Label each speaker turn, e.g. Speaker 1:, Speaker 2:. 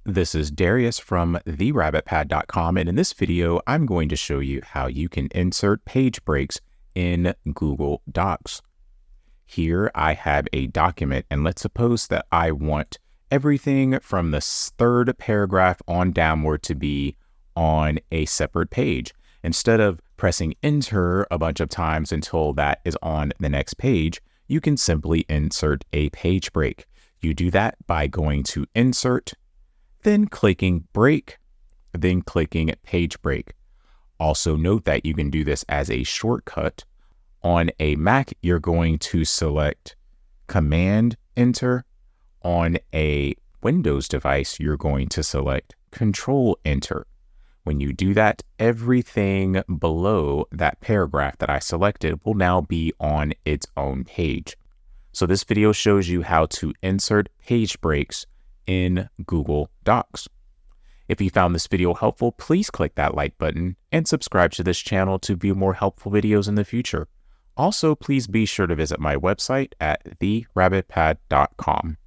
Speaker 1: This is Darius from therabbitpad.com, and in this video, I'm going to show you how you can insert page breaks in Google Docs. Here I have a document, and let's suppose that I want everything from the third paragraph on downward to be on a separate page. Instead of pressing enter a bunch of times until that is on the next page, you can simply insert a page break. You do that by going to Insert, then clicking Break, then clicking Page Break. Also note that you can do this as a shortcut. On a Mac, you're going to select Command Enter. On a Windows device, you're going to select Control Enter. When you do that, everything below that paragraph that I selected will now be on its own page. So this video shows you how to insert page breaks in Google Docs. If you found this video helpful, please click that like button and subscribe to this channel to view more helpful videos in the future. Also, please be sure to visit my website at therabbitpad.com.